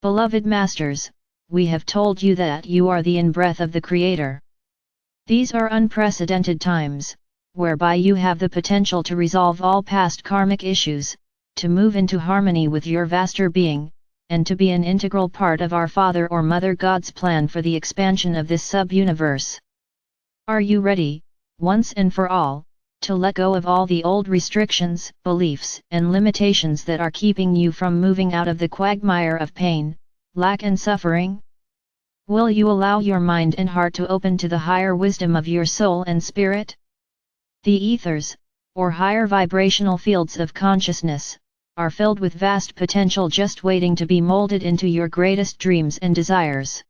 Beloved Masters, we have told you that you are the in-breath of the Creator. These are unprecedented times, whereby you have the potential to resolve all past karmic issues, to move into harmony with your vaster being, and to be an integral part of our Father or Mother God's plan for the expansion of this sub-universe. Are you ready, once and for all, to let go of all the old restrictions, beliefs, and limitations that are keeping you from moving out of the quagmire of pain, lack and suffering? Will you allow your mind and heart to open to the higher wisdom of your soul and spirit? The ethers, or higher vibrational fields of consciousness, are filled with vast potential just waiting to be molded into your greatest dreams and desires.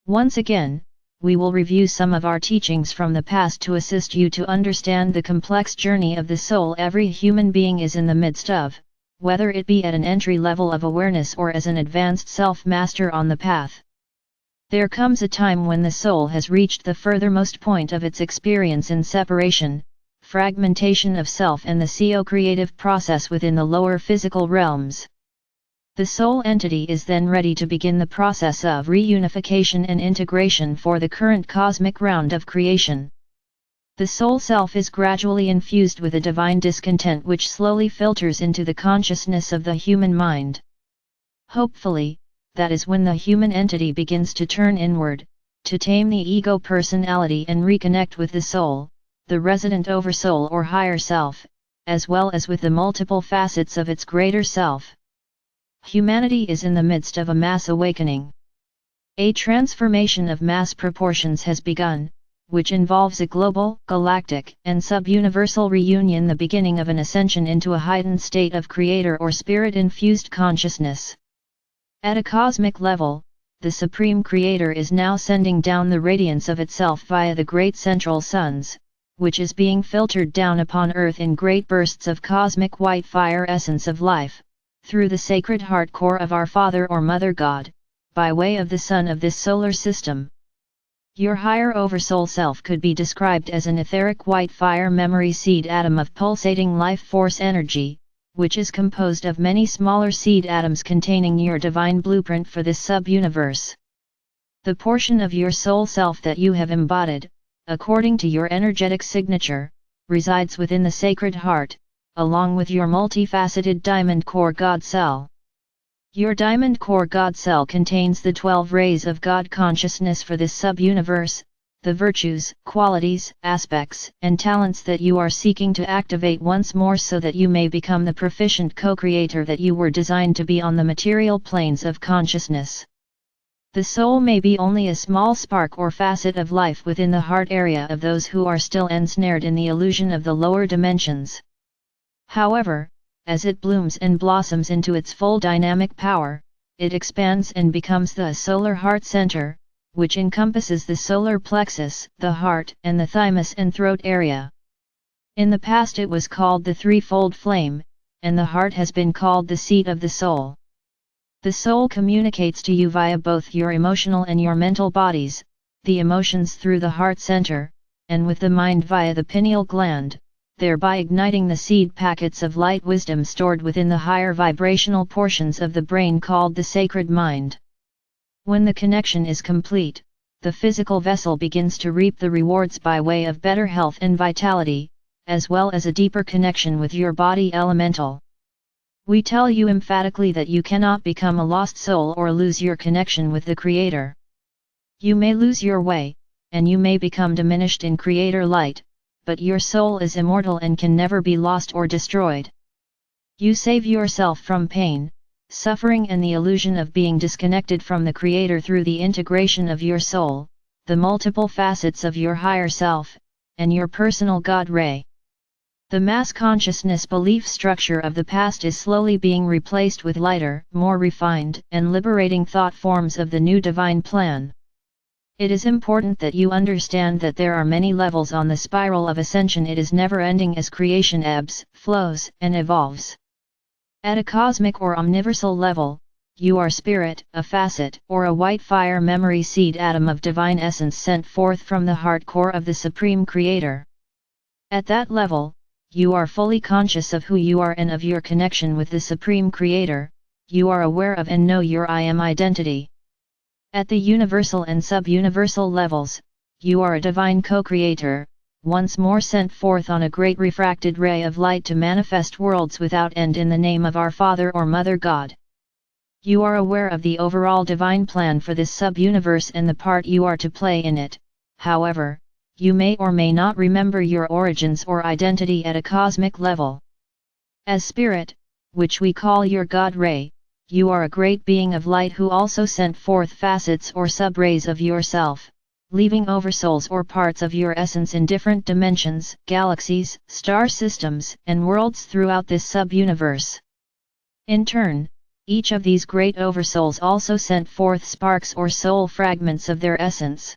Once again, we will review some of our teachings from the past to assist you to understand the complex journey of the soul every human being is in the midst of, whether it be at an entry level of awareness or as an advanced self-master on the path. There comes a time when the soul has reached the furthermost point of its experience in separation, fragmentation of self and the co-creative process within the lower physical realms. The soul entity is then ready to begin the process of reunification and integration for the current cosmic round of creation. The soul self is gradually infused with a divine discontent which slowly filters into the consciousness of the human mind. Hopefully, that is when the human entity begins to turn inward, to tame the ego personality and reconnect with the soul, the resident oversoul or higher self, as well as with the multiple facets of its greater self. Humanity is in the midst of a mass awakening. A transformation of mass proportions has begun, which involves a global, galactic, and sub-universal reunion, the beginning of an ascension into a heightened state of creator or spirit-infused consciousness. At a cosmic level, the Supreme Creator is now sending down the radiance of itself via the great central suns, which is being filtered down upon Earth in great bursts of cosmic white fire essence of life, through the sacred heart core of our Father or Mother God, by way of the sun of this solar system. Your higher oversoul self could be described as an etheric white fire memory seed atom of pulsating life force energy, which is composed of many smaller seed atoms containing your divine blueprint for this sub-universe. The portion of your soul self that you have embodied, according to your energetic signature, resides within the sacred heart, along with your multifaceted diamond core God cell. Your diamond core God cell contains the 12 rays of God consciousness for this sub-universe, the virtues, qualities, aspects, and talents that you are seeking to activate once more so that you may become the proficient co-creator that you were designed to be on the material planes of consciousness. The soul may be only a small spark or facet of life within the heart area of those who are still ensnared in the illusion of the lower dimensions. However, as it blooms and blossoms into its full dynamic power, it expands and becomes the solar heart center, which encompasses the solar plexus, the heart, and the thymus and throat area. In the past it was called the threefold flame, and the heart has been called the seat of the soul. The soul communicates to you via both your emotional and your mental bodies, the emotions through the heart center, and with the mind via the pineal gland, thereby igniting the seed packets of light wisdom stored within the higher vibrational portions of the brain called the sacred mind. When the connection is complete, the physical vessel begins to reap the rewards by way of better health and vitality, as well as a deeper connection with your body elemental. We tell you emphatically that you cannot become a lost soul or lose your connection with the Creator. You may lose your way, and you may become diminished in Creator light, but your soul is immortal and can never be lost or destroyed. You save yourself from pain, suffering and the illusion of being disconnected from the Creator through the integration of your soul, the multiple facets of your higher self, and your personal God ray. The mass consciousness belief structure of the past is slowly being replaced with lighter, more refined, and liberating thought forms of the new divine plan. It is important that you understand that there are many levels on the spiral of ascension. It is never ending as creation ebbs, flows, and evolves. At a cosmic or omniversal level, you are spirit, a facet, or a white fire memory seed atom of divine essence sent forth from the heart core of the Supreme Creator. At that level, you are fully conscious of who you are and of your connection with the Supreme Creator, you are aware of and know your I am identity. At the universal and sub-universal levels, you are a divine co-creator, once more sent forth on a great refracted ray of light to manifest worlds without end in the name of our Father or Mother God. You are aware of the overall divine plan for this sub-universe and the part you are to play in it. However, you may or may not remember your origins or identity at a cosmic level. As spirit, which we call your God ray, you are a great being of light who also sent forth facets or sub-rays of yourself, leaving oversouls or parts of your essence in different dimensions, galaxies, star systems, and worlds throughout this sub-universe. In turn, each of these great oversouls also sent forth sparks or soul fragments of their essence.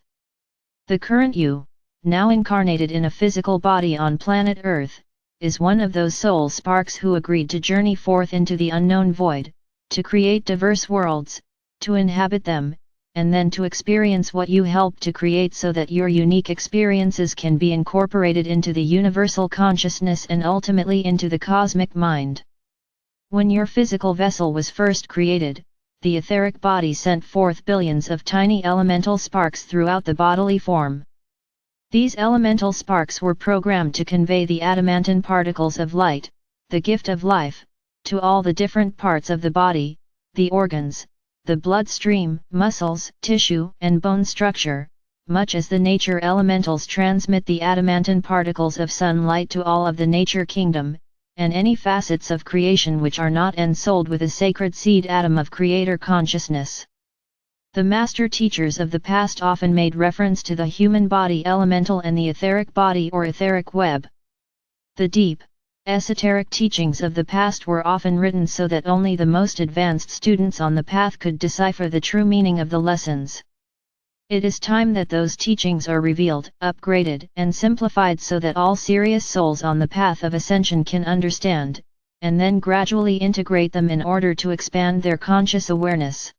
The current you, now incarnated in a physical body on planet Earth, is one of those soul sparks who agreed to journey forth into the unknown void, to create diverse worlds, to inhabit them, and then to experience what you helped to create so that your unique experiences can be incorporated into the universal consciousness and ultimately into the cosmic mind. When your physical vessel was first created, the etheric body sent forth billions of tiny elemental sparks throughout the bodily form. These elemental sparks were programmed to convey the adamantine particles of light, the gift of life, to all the different parts of the body, the organs, the bloodstream, muscles, tissue, and bone structure, much as the nature elementals transmit the adamantine particles of sunlight to all of the nature kingdom, and any facets of creation which are not ensouled with a sacred seed atom of creator consciousness. The master teachers of the past often made reference to the human body elemental and the etheric body or etheric web. The deep, esoteric teachings of the past were often written so that only the most advanced students on the path could decipher the true meaning of the lessons. It is time that those teachings are revealed, upgraded, and simplified so that all serious souls on the path of ascension can understand, and then gradually integrate them in order to expand their conscious awareness.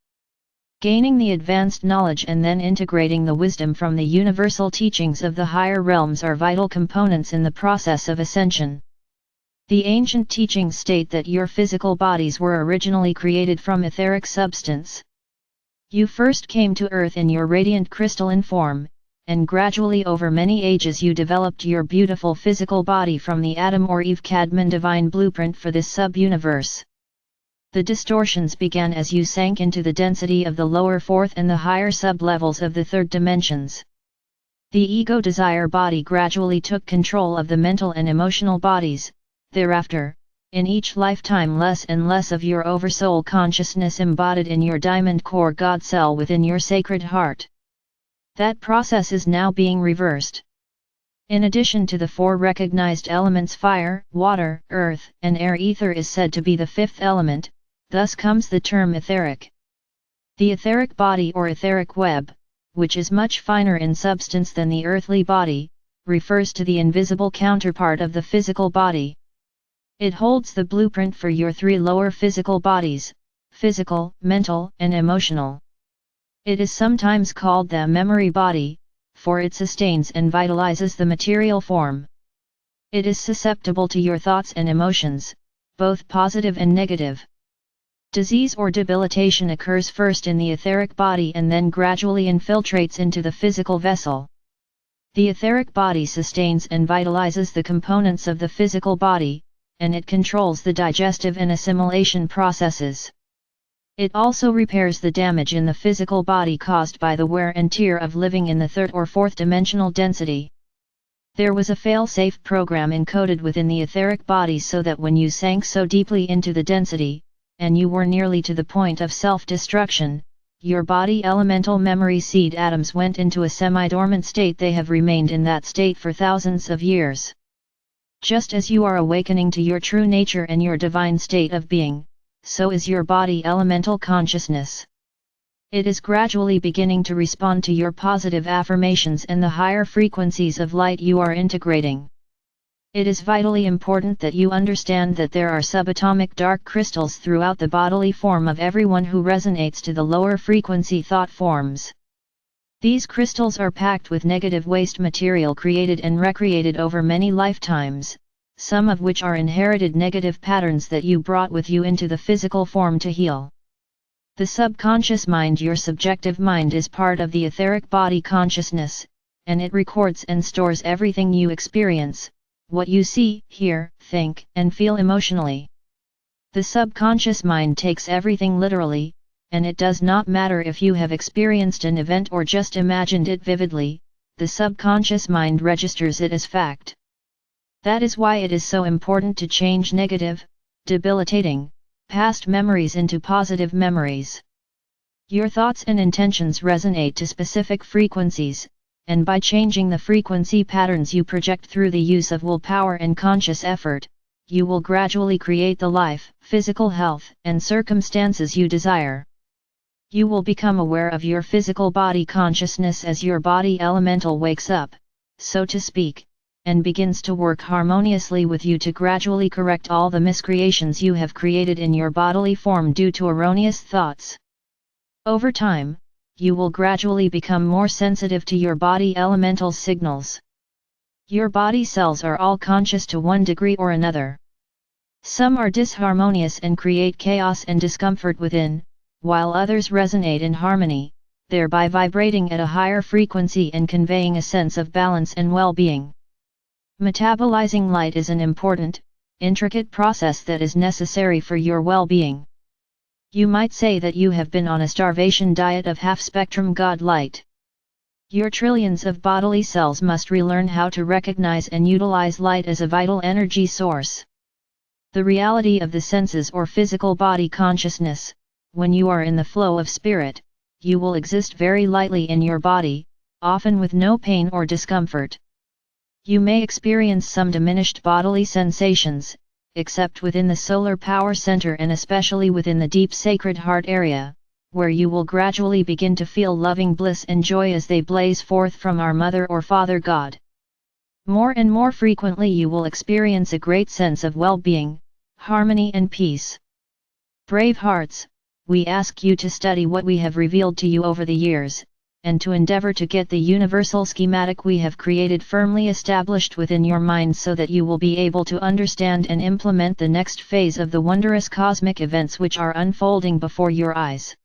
Gaining the advanced knowledge and then integrating the wisdom from the universal teachings of the higher realms are vital components in the process of ascension. The ancient teachings state that your physical bodies were originally created from etheric substance. You first came to Earth in your radiant crystalline form, and gradually over many ages you developed your beautiful physical body from the Adam or Eve Cadman divine blueprint for this sub-universe. The distortions began as you sank into the density of the lower fourth and the higher sub-levels of the third dimensions. The ego desire body gradually took control of the mental and emotional bodies. Thereafter, in each lifetime less and less of your oversoul consciousness embodied in your diamond core God cell within your sacred heart. That process is now being reversed. In addition to the four recognized elements fire, water, earth, and air, ether is said to be the fifth element, thus comes the term etheric. The etheric body or etheric web, which is much finer in substance than the earthly body, refers to the invisible counterpart of the physical body. It holds the blueprint for your three lower physical bodies, physical, mental, and emotional. It is sometimes called the memory body, for it sustains and vitalizes the material form. It is susceptible to your thoughts and emotions, both positive and negative. Disease or debilitation occurs first in the etheric body and then gradually infiltrates into the physical vessel. The etheric body sustains and vitalizes the components of the physical body, and it controls the digestive and assimilation processes. It also repairs the damage in the physical body caused by the wear and tear of living in the third or fourth dimensional density. There was a fail-safe program encoded within the etheric body so that when you sank so deeply into the density, and you were nearly to the point of self-destruction, your body elemental memory seed atoms went into a semi-dormant state. They have remained in that state for thousands of years. Just as you are awakening to your true nature and your divine state of being, so is your body elemental consciousness. It is gradually beginning to respond to your positive affirmations and the higher frequencies of light you are integrating. It is vitally important that you understand that there are subatomic dark crystals throughout the bodily form of everyone who resonates to the lower frequency thought forms. These crystals are packed with negative waste material created and recreated over many lifetimes, some of which are inherited negative patterns that you brought with you into the physical form to heal. The subconscious mind, your subjective mind, is part of the etheric body consciousness, and it records and stores everything you experience, what you see, hear, think, and feel emotionally. The subconscious mind takes everything literally, and it does not matter if you have experienced an event or just imagined it vividly, the subconscious mind registers it as fact. That is why it is so important to change negative, debilitating, past memories into positive memories. Your thoughts and intentions resonate to specific frequencies, and by changing the frequency patterns you project through the use of willpower and conscious effort, you will gradually create the life, physical health, and circumstances you desire. You will become aware of your physical body consciousness as your body elemental wakes up, so to speak, and begins to work harmoniously with you to gradually correct all the miscreations you have created in your bodily form due to erroneous thoughts. Over time, you will gradually become more sensitive to your body elemental signals. Your body cells are all conscious to one degree or another. Some are disharmonious and create chaos and discomfort within, while others resonate in harmony, thereby vibrating at a higher frequency and conveying a sense of balance and well-being. Metabolizing light is an important, intricate process that is necessary for your well-being. You might say that you have been on a starvation diet of half-spectrum God light. Your trillions of bodily cells must relearn how to recognize and utilize light as a vital energy source. The reality of the senses or physical body consciousness, when you are in the flow of spirit, you will exist very lightly in your body, often with no pain or discomfort. You may experience some diminished bodily sensations, except within the solar power center and especially within the deep sacred heart area, where you will gradually begin to feel loving bliss and joy as they blaze forth from our Mother or Father God. More and more frequently you will experience a great sense of well-being, harmony and peace. Brave hearts, we ask you to study what we have revealed to you over the years, and to endeavor to get the universal schematic we have created firmly established within your mind so that you will be able to understand and implement the next phase of the wondrous cosmic events which are unfolding before your eyes.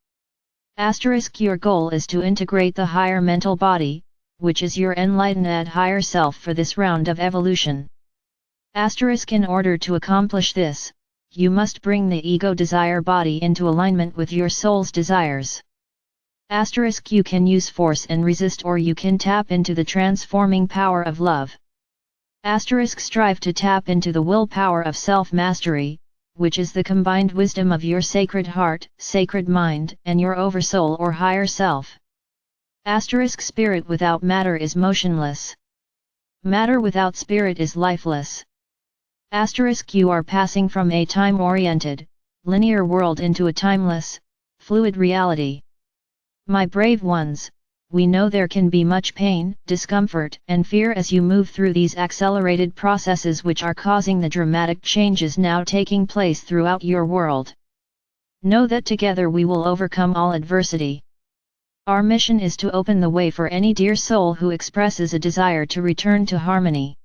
Your goal is to integrate the higher mental body, which is your enlightened higher self for this round of evolution. In order to accomplish this, you must bring the ego desire body into alignment with your soul's desires. You can use force and resist, or you can tap into the transforming power of love. Strive to tap into the willpower of self-mastery, which is the combined wisdom of your sacred heart, sacred mind, and your oversoul or higher self. Spirit without matter is motionless. Matter without spirit is lifeless. You are passing from a time-oriented, linear world into a timeless, fluid reality. My brave ones, we know there can be much pain, discomfort, and fear as you move through these accelerated processes which are causing the dramatic changes now taking place throughout your world. Know that together we will overcome all adversity. Our mission is to open the way for any dear soul who expresses a desire to return to harmony.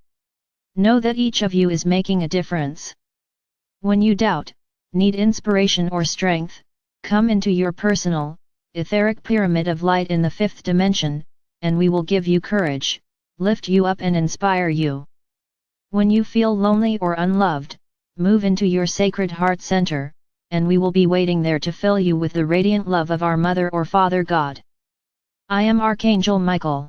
Know that each of you is making a difference. When you doubt, need inspiration or strength, come into your personal, etheric pyramid of light in the fifth dimension, and we will give you courage, lift you up and inspire you. When you feel lonely or unloved, move into your sacred heart center, and we will be waiting there to fill you with the radiant love of our Mother or Father God. I am Archangel Michael.